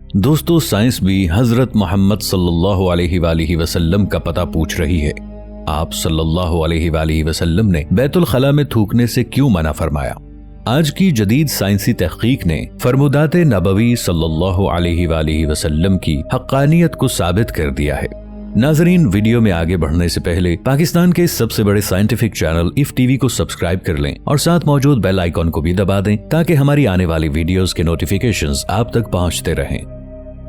दोस्तों, साइंस भी हजरत मोहम्मद सल्लल्लाहु अलैहि वसल्लम का पता पूछ रही है। आप सल्लल्लाहु अलैहि वसल्लम ने बैतुल खला में थूकने से क्यों मना फरमाया? आज की जदीद साइंसी तहकीक ने फरमुदात नबवी सल्लल्लाहु अलैहि वसल्लम की हक्कानियत को साबित कर दिया है। नाजरीन, वीडियो में आगे बढ़ने से पहले पाकिस्तान के सबसे बड़े साइंटिफिक चैनल इफ टीवी को सब्सक्राइब कर लें और साथ मौजूद बेल आइकॉन को भी दबा दें ताकि हमारी आने वाली वीडियोस के नोटिफिकेशंस आप तक पहुंचते रहें।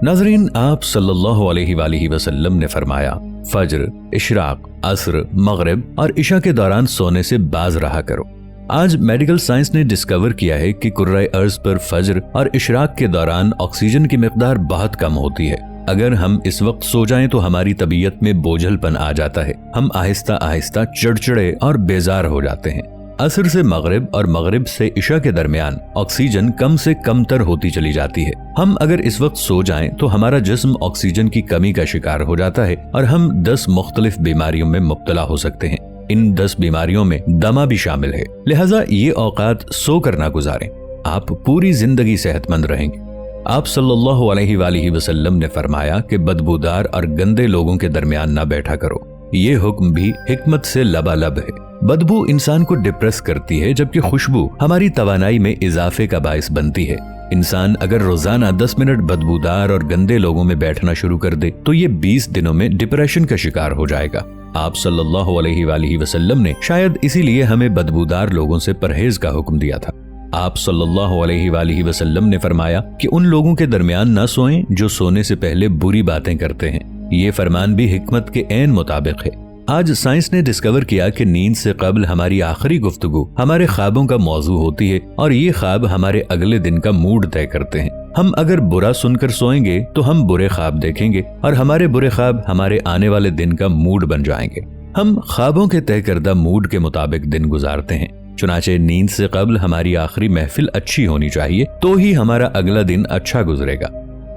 नाजरीन, आप सल्लल्लाहु अलैहि वसल्लम ने फरमाया, फज्र, इशराक, असर, मगरिब और इशा के दौरान सोने से बाज रहा करो। आज मेडिकल साइंस ने डिस्कवर किया है कि कुर्राए अर्ज पर फज्र और इशराक के दौरान ऑक्सीजन की मिकदार बहुत कम होती है। अगर हम इस वक्त सो जाएं तो हमारी तबीयत में बोझलपन आ जाता है। हम आहिस्ता आहिस्ता चिड़चिड़े और बेजार हो जाते हैं। असर से मगरिब और मगरिब से इशा के दरमियान ऑक्सीजन कम से कम तर होती चली जाती है। हम अगर इस वक्त सो जाएं तो हमारा जिस्म ऑक्सीजन की कमी का शिकार हो जाता है और हम 10 मुख्तलिफ बीमारियों में मुब्तला हो सकते हैं। इन 10 बीमारियों में दमा भी शामिल है। लिहाजा ये औकात सो कर ना गुजारें, आप पूरी जिंदगी सेहतमंद रहेंगे। आप सल्लल्लाहु अलैहि वसल्लम ने फरमाया कि बदबूदार और गंदे लोगों के दरमियान ना बैठा करो। ये हुक्म भी हिकमत से लबालब है। बदबू इंसान को डिप्रेस करती है, जबकि खुशबू हमारी तवानाई में इजाफे का बायस बनती है। इंसान अगर रोजाना 10 मिनट बदबूदार और गंदे लोगों में बैठना शुरू कर दे तो ये 20 दिनों में डिप्रेशन का शिकार हो जाएगा। आप सल्लल्लाहु अलैहि वसल्लम ने शायद इसीलिए हमें बदबूदार लोगों से परहेज का हुक्म दिया था। आप सल्लल्लाहु अलैहि वसल्लम ने फरमाया कि उन लोगों के दरमियान न सोएं जो सोने से पहले बुरी बातें करते हैं। ये फरमान भी हिकमत के ऐन मुताबिक है। आज साइंस ने डिस्कवर किया कि नींद से कबल हमारी आखिरी गुफ्तगू हमारे ख्वाबों का मौजू होती है और ये ख्वाब हमारे अगले दिन का मूड तय करते हैं। हम अगर बुरा सुनकर सोएंगे तो हम बुरे ख्वाब देखेंगे और हमारे बुरे ख्वाब हमारे आने वाले दिन का मूड बन जाएंगे। हम ख्वाबों के तय करदा मूड के मुताबिक दिन गुजारते हैं। चुनाचे नींद से कबल हमारी आखिरी महफिल अच्छी होनी चाहिए तो ही हमारा अगला दिन अच्छा गुजरेगा।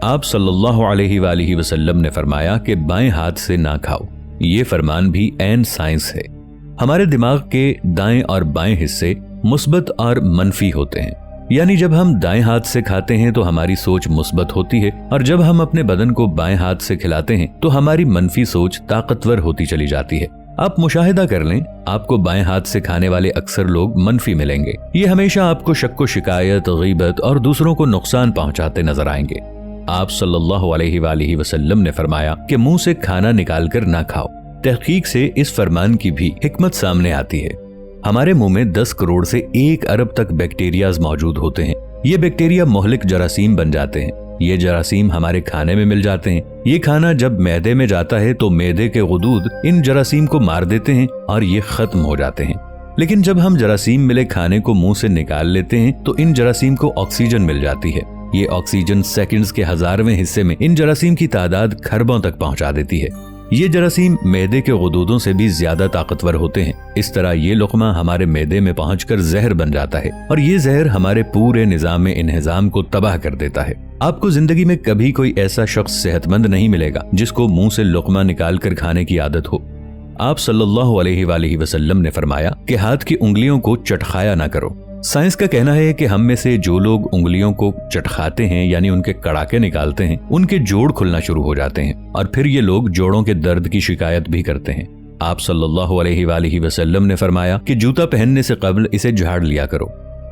आप सल्लल्लाहु अलैहि वसल्लम ने फरमाया कि बाएं हाथ से ना खाओ। ये फरमान भी ऐन साइंस है। हमारे दिमाग के दाएं और बाएं हिस्से मुस्बत और मनफी होते हैं, यानी जब हम दाएं हाथ से खाते हैं तो हमारी सोच मुस्बत होती है और जब हम अपने बदन को बाएं हाथ से खिलाते हैं तो हमारी मनफी सोच ताकतवर होती चली जाती है। आप मुशाहिदा कर लें, आपको बाएं हाथ से खाने वाले अक्सर लोग मनफी मिलेंगे। ये हमेशा आपको शक्को शिकायत, गीबत और दूसरों को नुकसान पहुंचाते नजर आएंगे। आप सल्लल्लाहु अलैहि वसल्लम ने फरमाया कि मुंह से खाना निकालकर ना खाओ। तहकीक से इस फरमान की भी हिकमत सामने आती है। हमारे मुंह में 10 करोड़ से 1 अरब तक बैक्टीरियाज मौजूद होते हैं। ये बैक्टीरिया मोहलिक जरासीम बन जाते हैं। ये जरासीम हमारे खाने में मिल जाते हैं। ये खाना जब मैदे में जाता है तो मैदे के गुदूद इन जरासीम को मार देते हैं और ये खत्म हो जाते हैं। लेकिन जब हम जरासीम मिले खाने को मुंह से निकाल लेते हैं तो इन जरासीम को ऑक्सीजन मिल जाती है। ये ऑक्सीजन सेकंड्स के 1000वें हिस्से में इन जरासीम की तादाद खरबों तक पहुंचा देती है। ये जरासीम मैदे के गुदूदों से भी ज्यादा ताकतवर होते हैं। इस तरह ये लुक़मा हमारे मैदे में पहुंचकर जहर बन जाता है और ये जहर हमारे पूरे निजाम इंहिज़ाम को तबाह कर देता है। आपको जिंदगी में कभी कोई ऐसा शख्स सेहतमंद नहीं मिलेगा जिसको मुंह से लुक़मा निकाल कर खाने की आदत हो। आप सल्लल्लाहु अलैहि वसल्लम ने फरमाया कि हाथ की उंगलियों को चटखाया ना करो। साइंस का कहना है कि हम में से जो लोग उंगलियों को चटखाते हैं, यानी उनके कड़ाके निकालते हैं, उनके जोड़ खुलना शुरू हो जाते हैं और फिर ये लोग जोड़ों के दर्द की शिकायत भी करते हैं। आप सल्लल्लाहु अलैहि वसल्लम ने फरमाया कि जूता पहनने से कबल इसे झाड़ लिया करो।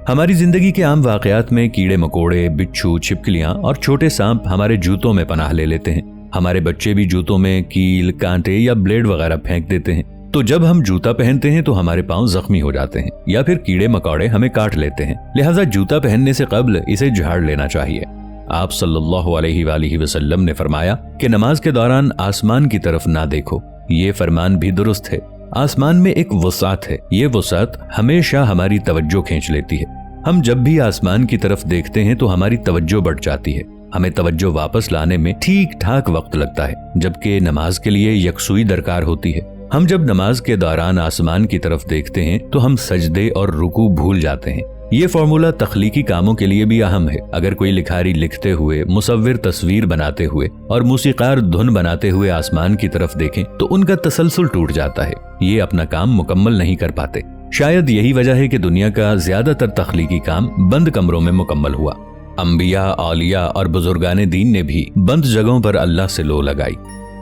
हमारी जिंदगी के आम वाकयात में कीड़े मकोड़े, बिच्छू, छिपकलियां और छोटे सांप हमारे जूतों में पनाह ले लेते हैं। हमारे बच्चे भी जूतों में कील, कांटे या ब्लेड वगैरह फेंक देते हैं। तो जब हम जूता पहनते हैं तो हमारे पांव जख्मी हो जाते हैं या फिर कीड़े मकोड़े हमें काट लेते हैं। लिहाजा जूता पहनने से कबल इसे झाड़ लेना चाहिए। आप सल्लल्लाहु अलैहि वसल्लम ने फरमाया कि नमाज के दौरान आसमान की तरफ ना देखो। ये फरमान भी दुरुस्त है। आसमान में एक वसात है। ये वसात हमेशा हमारी तवज्जो खींच लेती है। हम जब भी आसमान की तरफ देखते हैं तो हमारी तवज्जो बढ़ जाती है। हमें तवज्जो वापस लाने में ठीक ठाक वक्त लगता है, जबकि नमाज के लिए यकसुई दरकार होती है। हम जब नमाज के दौरान आसमान की तरफ देखते हैं तो हम सजदे और रुकू भूल जाते हैं। ये फॉर्मूला तख्लीकी कामों के लिए भी अहम है। अगर कोई लिखारी लिखते हुए, मुसव्विर तस्वीर बनाते हुए और मूसीकार धुन बनाते हुए आसमान की तरफ देखें तो उनका तसलसल टूट जाता है। ये अपना काम मुकम्मल नहीं कर पाते। शायद यही वजह है कि दुनिया का ज्यादातर तख्लीकी काम बंद कमरों में मुकम्मल हुआ। अंबिया, औलिया और बुजुर्गाने दीन ने भी बंद जगहों पर अल्लाह से लो लगाई।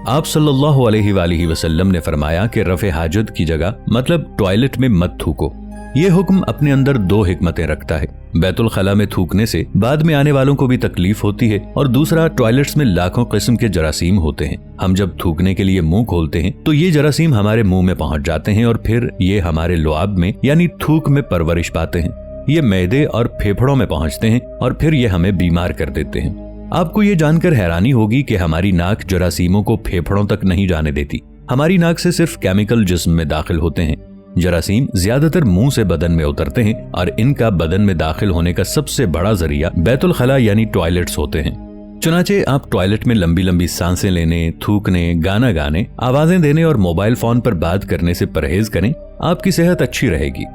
आप सल्लल्लाहु अलैहि वसल्लम ने फरमाया कि रफ़े हाजत की जगह मतलब टॉयलेट में मत थूको। ये हुक्म अपने अंदर दो हिकमतें रखता है। बैतुल खला में थूकने से बाद में आने वालों को भी तकलीफ होती है, और दूसरा, टॉयलेट्स में लाखों किस्म के जरासीम होते हैं। हम जब थूकने के लिए मुंह खोलते हैं तो ये जरासीम हमारे मुंह में पहुंच जाते हैं और फिर ये हमारे लुआब में यानी थूक में परवरिश पाते हैं। ये मैदे और फेफड़ों में पहुंचते हैं और फिर ये हमें बीमार कर देते हैं। आपको ये जानकर हैरानी होगी कि हमारी नाक जरासीमों को फेफड़ों तक नहीं जाने देती। हमारी नाक से सिर्फ केमिकल जिस्म में दाखिल होते हैं। जरासीम ज्यादातर मुंह से बदन में उतरते हैं और इनका बदन में दाखिल होने का सबसे बड़ा जरिया बैतुल खला यानी टॉयलेट्स होते हैं। चुनाचे आप टॉयलेट में लंबी लंबी सांसें लेने, थूकने, गाना गाने, आवाजें देने और मोबाइल फोन पर बात करने से परहेज करें, आपकी सेहत अच्छी रहेगी।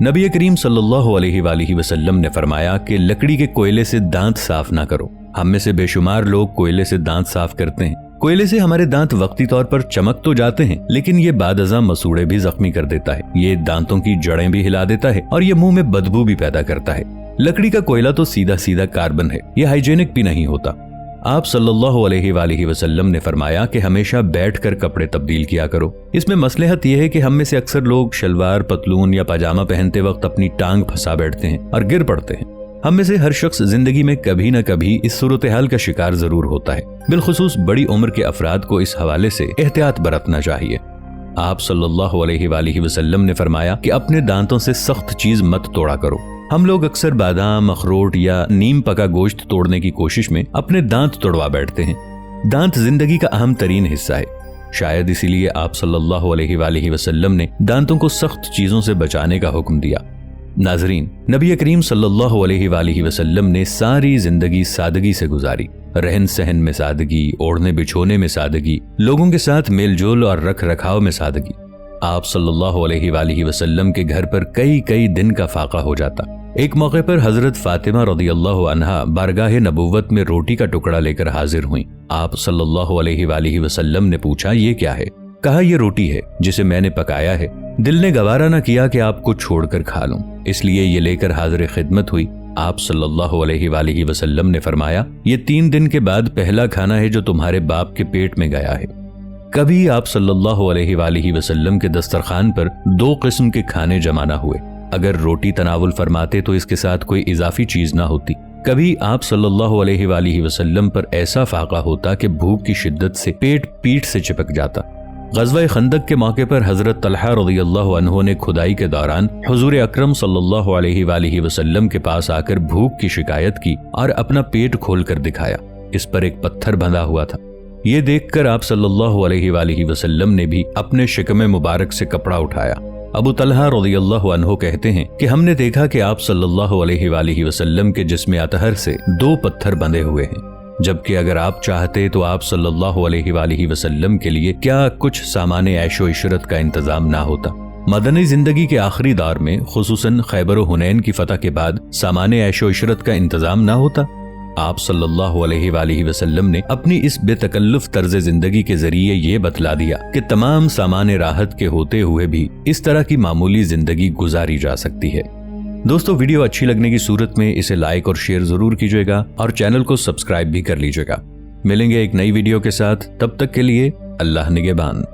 नबी करीम सल्लल्लाहु अलैहि वसल्लम ने फरमाया कि लकड़ी के कोयले से दांत साफ ना करो। हम में से बेशुमार लोग कोयले से दांत साफ करते हैं। कोयले से हमारे दांत वक्ती तौर पर चमक तो जाते हैं, लेकिन ये बादअज़ा मसूड़े भी जख्मी कर देता है। ये दांतों की जड़ें भी हिला देता है और ये मुंह में बदबू भी पैदा करता है। लकड़ी का कोयला तो सीधा सीधा कार्बन है, ये हाइजेनिक भी नहीं होता। आप सल्लल्लाहु अलैहि वसल्लम ने फरमाया कि हमेशा बैठकर कपड़े तब्दील किया करो। इसमें मसलहत यह है कि हम में से अक्सर लोग शलवार, पतलून या पजामा पहनते वक्त अपनी टांग फंसा बैठते हैं और गिर पड़ते हैं। हम में से हर शख्स जिंदगी में कभी न कभी इस सूरत हाल का शिकार जरूर होता है। बिलखुसूस बड़ी उम्र के अफराद को इस हवाले से एहतियात बरतना चाहिए। आप सल्लल्लाहु अलैहि वसल्लम ने फरमाया कि अपने दांतों से सख्त चीज मत तोड़ा करो। हम लोग अक्सर बादाम, अखरोट या नीम पका गोश्त तोड़ने की कोशिश में अपने दांत तोड़वा बैठते हैं। दांत जिंदगी का अहम तरीन हिस्सा है। शायद इसीलिए आप सल्लल्लाहु अलैहि वसल्लम ने दांतों को सख्त चीजों से बचाने का हुक्म दिया। नाजरीन, नबी करीम सल्लल्लाहु अलैहि वसल्लम ने सारी जिंदगी सादगी से गुजारी। रहन सहन में सादगी, ओढ़ने बिछोने में सादगी, लोगों के साथ मेल जोल और रख रखाव में सादगी। आप सल्लल्लाहु अलैहि वसल्लम के घर पर कई कई दिन का फाका हो जाता। एक मौके पर हजरत फातिमा रदियल्लाहु अन्हा बारगाह नबुव्वत में रोटी का टुकड़ा लेकर हाजिर हुई। आप सल्लल्लाहु अलैहि वसल्लम ने पूछा, ये क्या है? कहा, ये रोटी है जिसे मैंने पकाया है। दिल ने गवारा न किया कि आपको छोड़कर खा लूं, इसलिए ये लेकर हाजिर खिदमत हुई। आप सल्लल्लाहु अलैहि वसल्लम ने फरमाया, ये 3 दिन के बाद पहला खाना है जो तुम्हारे बाप के पेट में गया है। कभी आप सल्लल्लाहु अलैहि वसल्लम के दस्तरखान पर 2 किस्म के खाने जमा न हुए। अगर रोटी तनावुल फरमाते तो इसके साथ कोई इजाफी चीज ना होती। कभी आप सल्लल्लाहु अलैहि वसल्लम पर ऐसा फाका होता कि भूख की शिद्दत से पेट पीठ से चिपक जाता। ग़ज़वा खंदक के मौके पर हजरत तलहा रज़ियल्लाहु अन्हु ने खुदाई के दौरान हुजूर अकरम सल्लल्लाहु अलैहि वसल्लम के पास आकर भूख की शिकायत की और अपना पेट खोलकर दिखाया। इस पर एक पत्थर बंधा हुआ था। ये देखकर आप सल्लल्लाहु अलैहि वसल्लम ने भी अपने शिकमे मुबारक से कपड़ा उठाया। अबू तलहा रज़ियल्लाहु अन्हु कहते हैं कि हमने देखा कि आप सल्लल्लाहु अलैहि वसल्लम के जिस्म अतहर से 2 पत्थर बंधे हुए हैं, जबकि अगर आप चाहते तो आप सल्लल्लाहु अलैहि वसल्लम के लिए क्या कुछ सामाने ऐशो इशरत का इंतजाम ना होता। मदनी जिंदगी के आखिरी दौर में खुसूसन खैबर व हुनैन की फतह के बाद सामाने ऐशो इशरत का इंतजाम ना होता। आप सल्लल्लाहु अलैहि वसल्लम ने अपनी इस बेतकल्लुफ तर्ज जिंदगी के जरिए ये बतला दिया कि तमाम सामाने राहत के होते हुए भी इस तरह की मामूली जिंदगी गुजारी जा सकती है। दोस्तों, वीडियो अच्छी लगने की सूरत में इसे लाइक और शेयर जरूर कीजिएगा और चैनल को सब्सक्राइब भी कर लीजिएगा। मिलेंगे एक नई वीडियो के साथ, तब तक के लिए अल्लाह निगहबान।